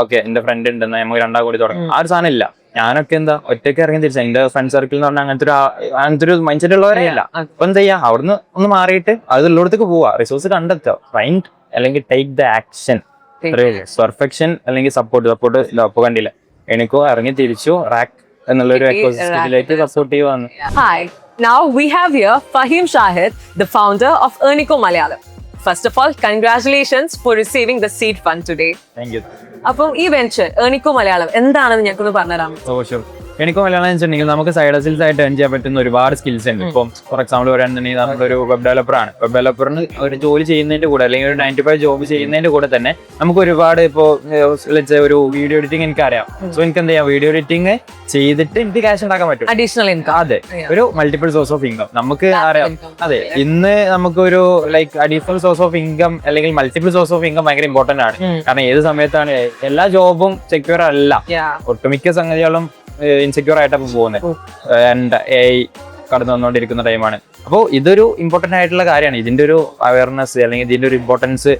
Okay എന്റെ front ഉണ്ടെന്ന് നമുക്ക് രണ്ടാം കൂടി തുടങ്ങും. ആ ഒരു സാധനം ഇല്ല. ഞാനൊക്കെ എന്താ ഒറ്റയ്ക്ക് ഇറങ്ങി തിരിച്ച എന്റെ ഫ്രണ്ട് സർക്കിൾ എന്ന് പറഞ്ഞാൽ അങ്ങനത്തെ ഒരു മൈൻഡ് സെറ്റ് ഉള്ളവരേ ഇല്ല. അപ്പൊ എന്താ ചെയ്യാ, അവിടുന്ന് ഒന്ന് മാറിയിട്ട് അത് ഉള്ളിടത്തേക്ക് പോവാ, റിസോഴ്സ് കണ്ടെത്തുക, ഫൈൻഡ് അല്ലെങ്കിൽ ടേക്ക് ദ ആക്ഷൻ. പെർഫെക്ഷൻ അല്ലെങ്കിൽ സപ്പോർട്ട് അപ്പൊ കണ്ടില്ല, എനിക്കോ ഇറങ്ങി തിരിച്ചു റാക്ക് എന്നുള്ളൊരു എക്കോസിസ്റ്റത്തിലേക്ക് സപ്പോർട്ടീവ് ആണ്. Hi, now we have here Fahim Shahid, the founder of Earnico Malayalam. First of all, congratulations for receiving the seed fund today. Thank you. അപ്പം ഈ വെഞ്ചർ Earnico Malayalam എന്താണെന്ന് ഞങ്ങൾക്കൊന്ന് പറഞ്ഞുതരാം. എനിക്ക് മലയാളം വെച്ചിട്ടുണ്ടെങ്കിൽ നമുക്ക് സൈഡ് ഹസിൽസ് ആയിട്ട് ഏൺ ചെയ്യാൻ പറ്റുന്ന ഒരുപാട് സ്കിൽസ് ഉണ്ട്. ഇപ്പം ഫോർ എക്സാമ്പിൾ പറയുകയാണെന്നുണ്ടെങ്കിൽ നമ്മളൊരു വെബ് ഡെവലപ്പർ ആണ്. വെബ് ഡെവലപ്പറിന് ഒരു ജോലി ചെയ്യുന്നതിന്റെ കൂടെ അല്ലെങ്കിൽ ഒരു 9 to 5 ജോബ് ചെയ്യുന്നതിന്റെ കൂടെ തന്നെ നമുക്ക് ഒരുപാട് ഇപ്പോൾ ഒരു വീഡിയോ എഡിറ്റിംഗ് എനിക്കറിയാം. സോ എനിക്ക് എന്താ ചെയ്യാം, വീഡിയോ എഡിറ്റിംഗ് ചെയ്തിട്ട് എനിക്ക് ക്യാഷ് ഉണ്ടാക്കാൻ പറ്റും, അഡീഷണൽ ഇൻകം. അതെ, ഒരു മൾട്ടിപ്പിൾ സോഴ്സ് ഓഫ് ഇൻകം നമുക്ക് അറിയാം. അതെ, ഇന്ന് നമുക്കൊരു like additional source of income അല്ലെങ്കിൽ മൾട്ടിപ്പിൾ സോഴ്സ് ഓഫ് ഇൻകം ഭയങ്കര ഇമ്പോർട്ടന്റ് ആണ്. കാരണം ഏത് സമയത്താണ് എല്ലാ ജോബും സെക്യൂർ അല്ല, ഒട്ടുമിക്ക സംഗതികളും ഇൻസെക്യൂർ ആയിട്ടാണ് പോകുന്നത്. ആൻഡ് AI കടന്നു വന്നുകൊണ്ടിരിക്കുന്ന ടൈമാണ്. അപ്പോൾ ഇതൊരു ഇമ്പോർട്ടന്റ് ആയിട്ടുള്ള കാര്യമാണ്. ഇതിന്റെ ഒരു അവയർനെസ് അല്ലെങ്കിൽ ഇതിന്റെ ഒരു ഇമ്പോർട്ടൻസ്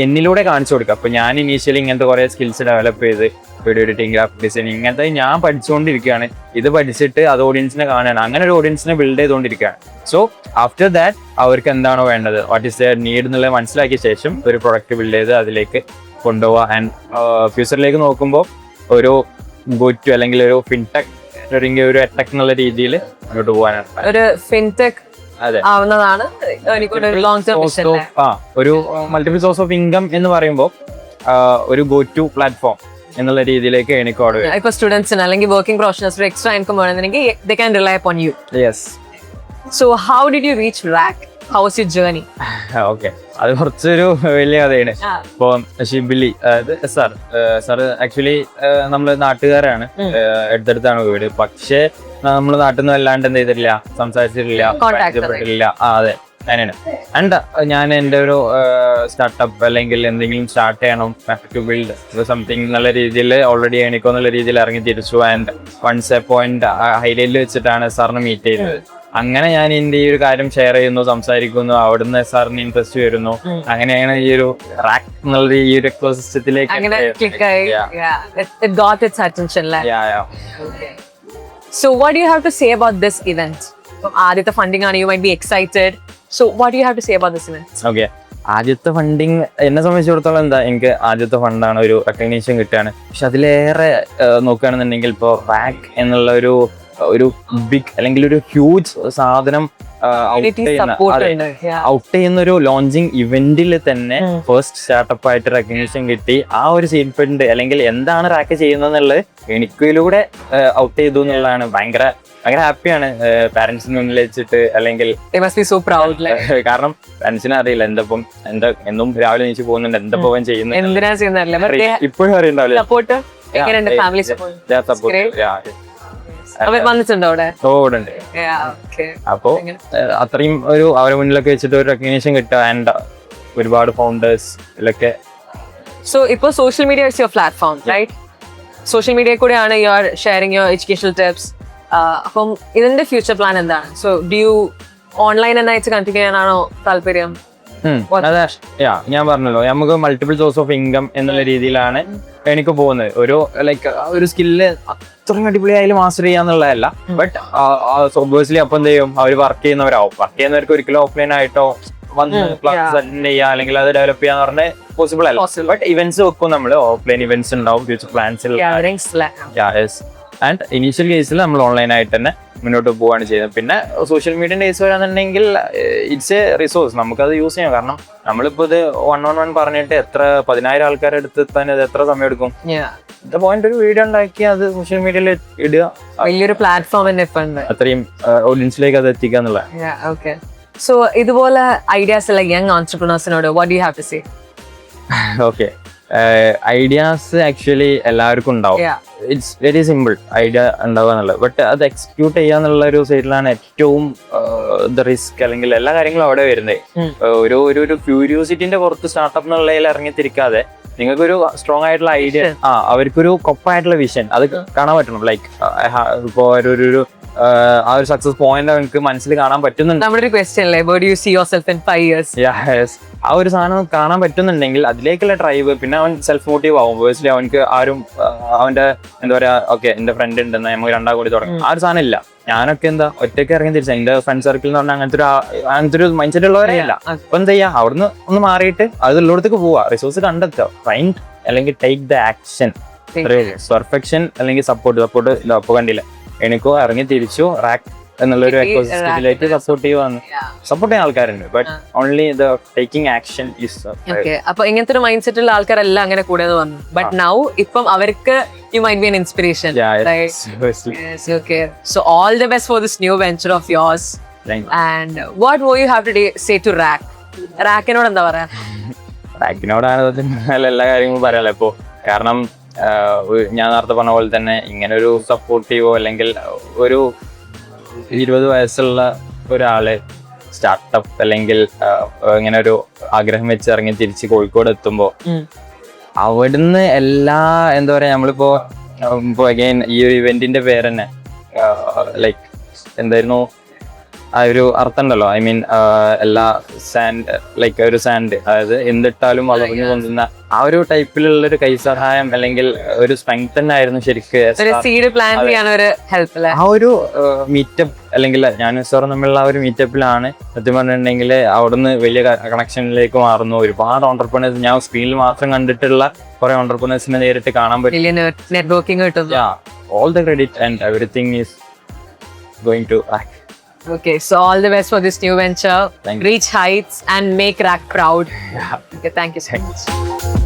എന്നിലൂടെ കാണിച്ചു കൊടുക്കുക. അപ്പൊ ഞാൻ ഇനീഷ്യലി ഇങ്ങനത്തെ കുറെ സ്കിൽസ് ഡെവലപ്പ് ചെയ്ത് വീഡിയോ എഡിറ്റിംഗ്, ഗ്രാഫിക് ഡിസൈനിങ് ഇങ്ങനത്തെ ഞാൻ പഠിച്ചുകൊണ്ടിരിക്കുകയാണ്. ഇത് പഠിച്ചിട്ട് അത് ഓഡിയൻസിനെ കാണുകയാണ്, അങ്ങനെ ഒരു ഓഡിയൻസിനെ ബിൽഡ് ചെയ്തുകൊണ്ടിരിക്കുകയാണ്. സോ ആഫ്റ്റർ ദാറ്റ് അവർക്ക് എന്താണോ വേണ്ടത്, വാട്ട് ഈസ് ദെയർ നീഡ് എന്നുള്ളത് മനസ്സിലാക്കിയ ശേഷം ഒരു പ്രൊഡക്റ്റ് ബിൽഡ് ചെയ്ത് അതിലേക്ക് കൊണ്ടുപോവുക. ആൻഡ് ഫ്യൂച്ചറിലേക്ക് നോക്കുമ്പോൾ ഒരു ഗോറ്റു അല്ലെങ്കിൽ ഒരു ഫിൻടെക് അല്ലെങ്കിൽ ഒരു എടെക് എന്നുള്ള രീതിയിൽ മുന്നോട്ട് പോകാനാണ്. ഒരു ഫിൻടെക് ആവുന്നതാണ് ഒരു മൾട്ടിപ്പിൾ സോഴ്സ് ഓഫ് ഇൻകം എന്ന് പറയുമ്പോൾ ഒരു ഗോറ്റു പ്ലാറ്റ്ഫോം എന്നുള്ള രീതിയിലേക്ക് എനിക്ക് ഓർഡർ. ഇപ്പൊ സ്റ്റുഡൻസിന് അല്ലെങ്കിൽ വർക്കിംഗ് പ്രൊഫഷണൽസ് എക്സ്ട്രാ ഇൻകം വേണമെന്നുണ്ടെങ്കിൽ they can rely upon you. Yes. So how did you reach RAK? How was your journey? Okay, അത് കുറച്ചൊരു വലിയ കഥയാണ്. ഇപ്പൊ ഷിബിലി സാർ ആക്ച്വലി നമ്മള് നാട്ടുകാരാണ്, അടുത്തടുത്താണ് വീട്. പക്ഷെ നമ്മള് നാട്ടിൽ നിന്ന് വല്ലാണ്ട് എന്ത് ചെയ്തിട്ടില്ല, സംസാരിച്ചിട്ടില്ല, പരിചയപ്പെട്ടിട്ടില്ല. അതെ, അങ്ങനെയാണ്. ആൻഡ് ഞാൻ എൻ്റെ ഒരു സ്റ്റാർട്ടപ്പ് അല്ലെങ്കിൽ എന്തെങ്കിലും സ്റ്റാർട്ട് ചെയ്യണം, ടു ബിൽഡ് സംതിങ് എന്നുള്ള രീതിയിൽ ഓൾറെഡി എനിക്കോ എന്നുള്ള രീതിയിൽ ഇറങ്ങി തിരിച്ചു. ആൻഡ് വൺസ് എ പോയിന്റ് ഹൈലൈറ്റിൽ വെച്ചിട്ടാണ് സാറിന് മീറ്റ് ചെയ്തത്. അങ്ങനെ ഞാൻ എൻ്റെ ഈ ഒരു കാര്യം ഷെയർ ചെയ്യുന്നു, സംസാരിക്കുന്നു, അവിടുന്ന് സാറിന് ഇൻട്രസ്റ്റ് വരുന്നു. അങ്ങനെയാണ് ഈ ഒരു റാക്ക് എന്നുള്ള ഈ ഒരു എക്കോസിസ്റ്റത്തിലേക്ക്. So what do you have to say about this event? ആദ്യത്തെ ഫണ്ടിങ് ആണ്, you might be excited. So what do you have to say about this event? Okay, ആദ്യത്തെ ഫണ്ടിങ് എന്നെ സംബന്ധിച്ചിടത്തോളം എന്താ, എനിക്ക് ആദ്യത്തെ ഫണ്ടാണ്, ഒരു റെക്കഗ്നീഷൻ കിട്ടുകയാണ്. പക്ഷെ അതിലേറെ നോക്കുകയാണെന്നുണ്ടെങ്കിൽ ഇപ്പോൾ റാക്ക് എന്നുള്ള ഒരു ബിഗ് അല്ലെങ്കിൽ ഒരു ഹ്യൂജ് സാധനം ഔട്ട് ചെയ്യുന്ന ഒരു ലോഞ്ചിങ് ഇവന്റിൽ തന്നെ ഫസ്റ്റ് സ്റ്റാർട്ടപ്പ് ആയിട്ട് റെക്കഗ്നീഷൻ കിട്ടി. ആ ഒരു സീഡ് ഫണ്ട് അല്ലെങ്കിൽ എന്താണ് റാക്ക് ചെയ്യുന്നതെന്നുള്ളത് എനിക്കിലൂടെ ഔട്ട് ചെയ്തു എന്നുള്ളതാണ്. ഭയങ്കര ഹാപ്പിയാണ് പാരന്റ്സിന് മുന്നിൽ വെച്ചിട്ട്. അല്ലെങ്കിൽ കാരണം പാരന്റ്സിനെ അറിയില്ല എന്നും രാവിലെ നീച്ച് പോകുന്നുണ്ട്, എന്തപ്പോ ചെയ്യുന്നത് ഇപ്പോഴും അറിയണ്ടാവില്ല. അപ്പോ അത്രയും ഒരു അവരെ മുന്നിലൊക്കെ വെച്ചിട്ട് ഒരു റെക്കഗ്നീഷൻ കിട്ടുക. ആൻഡ് ഒരുപാട് ഫൗണ്ടേഴ്സിലൊക്കെ. സോ ഇപ്പൊ social media is your platform, right? Social media കൂടെയാണ് you are sharing your educational tips. അപ്പം ഇതിന്റെ ഫ്യൂച്ചർ പ്ലാൻ എന്താണ്? സോ ഡു യു ഓൺലൈൻ എന്നായിട്ട് കണ്ടിന്യൂ ചെയ്യാനാണോ താല്പര്യം? അതെ, ഞാൻ പറഞ്ഞല്ലോ, നമുക്ക് മൾട്ടിപ്പിൾ സോഴ്സ് ഓഫ് ഇൻകം എന്നുള്ള രീതിയിലാണ് എനിക്ക് പോകുന്നത്. ഒരു സ്കില്ല് അത്രയും അടിപൊളിയായാലും മാസ്റ്റർ ചെയ്യാന്നുള്ളതല്ല. ബട്ട് ഒബ്വിയസ്ലി അപ്പൊ എന്ത് ചെയ്യും, അവർ വർക്ക് ചെയ്യുന്നവർക്ക് ഒരിക്കലും ഓഫ്ലൈൻ ആയിട്ടോ വന്ന് ക്ലാസ് അറ്റൻഡ് ചെയ്യാം അല്ലെങ്കിൽ അത് ഡെവലപ്പ് ചെയ്യാന്ന് പറഞ്ഞാൽ പോസിബിൾ അല്ല. ബട്ട് ഇവന്റ്സ് വെക്കും, നമ്മൾ ഓഫ്ലൈൻ ഇവന്റ്സ് ഉണ്ടാവും ഫ്യൂച്ചർ പ്ലാൻസിൽ. ആൻഡ് ഇനീഷ്യൽ കേസിൽ നമ്മൾ ഓൺലൈൻ ആയിട്ട് തന്നെ മുന്നോട്ട് പോവുകയാണ് ചെയ്യുന്നത്. പിന്നെ സോഷ്യൽ മീഡിയന്റെ കേസ് വരാന്നുണ്ടെങ്കിൽ ഇറ്റ്സ് എ റിസോഴ്സ്, നമുക്കത് യൂസ് ചെയ്യാം. കാരണം നമ്മളിപ്പോ ഇത് 1-on-1 പറഞ്ഞിട്ട് 10,000 ആൾക്കാരെ അടുത്ത് എത്താൻ അത് എത്ര സമയം എടുക്കും? പോയിന്റ് ഒരു വീഡിയോ ഉണ്ടാക്കി അത് സോഷ്യൽ മീഡിയയിൽ ഇടുക, വലിയൊരു പ്ലാറ്റ്ഫോം അത്രയും ഓഡിയൻസിലേക്ക് അത് എത്തിക്കുക എന്നുള്ളത്. സോ ഇതുപോലെ ഐഡിയാസ് ഉള്ള യങ് ഓൺട്രപ്രണേഴ്സിനോട് what do you have to say? Okay, ideas actually എല്ലാവർക്കും ഉണ്ടാവും. ഇറ്റ്സ് വെരി സിമ്പിൾ ഐഡിയ ഉണ്ടാവുക എന്നുള്ളത്. ബട്ട് അത് എക്സിക്യൂട്ട് ചെയ്യാന്നുള്ള ഒരു സൈഡിലാണ് ഏറ്റവും റിസ്ക് അല്ലെങ്കിൽ എല്ലാ കാര്യങ്ങളും അവിടെ വരുന്നത്. ഒരു ക്യൂരിയോസിറ്റിന്റെ പുറത്ത് സ്റ്റാർട്ടപ്പ് എന്നുള്ളതിൽ ഇറങ്ങിത്തിരിക്കാതെ നിങ്ങൾക്കൊരു സ്ട്രോങ് ആയിട്ടുള്ള ഐഡിയ, അവർക്കൊരു കൊപ്പായിട്ടുള്ള വിഷൻ അത് കാണാൻ പറ്റണം. ലൈക്ക് ഇപ്പോ ഒരു ആ ഒരു സക്സസ് പോയിന്റ് അവർക്ക് മനസ്സിൽ കാണാൻ പറ്റുന്നുണ്ട്. നമ്മുടെ ഒരു ക്വസ്റ്റ്യൻ അല്ലേ, where do you see yourself in 5 years? Yes, ആ ഒരു സാധനം കാണാൻ പറ്റുന്നുണ്ടെങ്കിൽ അതിലേക്കുള്ള ഡ്രൈവ്, പിന്നെ അവൻ സെൽഫ് മോട്ടീവ് ആവും. ഒബിയസ്ലി അവനക്ക് ആരും അവന്റെ എന്താ പറയാ, ഓക്കെ എന്റെ ഫ്രണ്ട് ഉണ്ടെന്ന് നമുക്ക് രണ്ടാം കൂടി തുടങ്ങും, ആ ഒരു സാധനം ഇല്ല. ഞാനൊക്കെ എന്താ ഒറ്റയ്ക്ക് ഇറങ്ങി തിരിച്ച എന്റെ ഫ്രണ്ട് സർക്കിൾ എന്ന് പറഞ്ഞാൽ അങ്ങനത്തെ ഒരു മൈൻഡ് സെറ്റ് ഉള്ളവരെയല്ല. അപ്പൊ എന്താ ചെയ്യാ, അവിടുന്ന് ഒന്ന് മാറിയിട്ട് അതുള്ളിടത്തേക്ക് പോവാ, റിസോഴ്സ് കണ്ടെത്തുക, ഫൈൻഡ് അല്ലെങ്കിൽ ടേക്ക് ദ ആക്ഷൻ. പെർഫെക്ഷൻ അല്ലെങ്കിൽ സപ്പോർട്ട് അപ്പൊ കണ്ടില്ല, എനിക്കോ ഇറങ്ങി തിരിച്ചു റാക്ക് എന്നുള്ളൊരു എക്കോസിസ്റ്റത്തിലേക്ക് സപ്പോർട്ടീവ് ആണ്. സപ്പോർട്ട് ചെയ്യാൻ ആൾക്കാരുണ്ട്, but only the taking action is. അപ്പൊ ഇങ്ങനത്തെ ഒരു മൈൻഡ് സെറ്റുള്ള ആൾക്കാരെല്ലാം അങ്ങനെ കൂടെ വന്നു. ബട്ട് നൗ ഇപ്പം അവർക്ക് you might be an inspiration, right? Yes, okay. So all the best for this new venture of yours. Thank you. And what more you have to say to Rack? റാക്കിനോട് എന്താ പറയാ? റാക്കിനോടാണ് എല്ലാ കാര്യങ്ങളും പറയാലോ ഇപ്പോ. കാരണം ഞാൻ നേരത്തെ പറഞ്ഞ പോലെ തന്നെ ഇങ്ങനെ ഒരു സപ്പോർട്ടീവോ അല്ലെങ്കിൽ ഒരു 20 വയസ്സുള്ള ഒരാള് സ്റ്റാർട്ടപ്പ് അല്ലെങ്കിൽ ഇങ്ങനെ ഒരു ആഗ്രഹം വെച്ച് ഇറങ്ങി തിരിച്ച് കോഴിക്കോട് എത്തുമ്പോ അവിടുന്ന് എല്ലാ എന്താ പറയാ, നമ്മളിപ്പോ അഗൈൻ ഈ ഒരു ഇവന്റിന്റെ പേര് തന്നെ ലൈക്ക് എന്തായിരുന്നു ആ ഒരു അർത്ഥം ഉണ്ടല്ലോ, ഐ മീൻ എല്ലാ സാൻഡ് ലൈക്ക് ഒരു സാൻഡ്, അതായത് എന്തിട്ടാലും വളർന്നു കൊണ്ടുന്ന ആ ഒരു ടൈപ്പിലുള്ള ഒരു കൈസഹായം അല്ലെങ്കിൽ ഒരു സ്ട്രെങ്ത് ആയിരുന്നു ശരിക്ക് ആ ഒരു മീറ്റപ്പ്. അല്ലെങ്കിൽ ഞാൻ സാറും തമ്മിലുള്ള ആ ഒരു മീറ്റപ്പിലാണ് സത്യം പറഞ്ഞിട്ടുണ്ടെങ്കിൽ അവിടുന്ന് വലിയ കണക്ഷനിലേക്ക് മാറുന്നു. ഒരുപാട് ഓണ്ടർപ്രണേഴ്സ് ഞാൻ സ്ക്രീനിൽ മാത്രം കണ്ടിട്ടുള്ള കുറെ ഓണ്ടർപ്രണേഴ്സിനെ നേരിട്ട് കാണാൻ പറ്റും. നെറ്റ്വർക്കിംഗ് കിട്ടും. All the credit and everything is going to Rack. Okay, so all the best for this new venture. Thank you. Reach heights and make Rack proud. Yeah. Okay, thank you so much.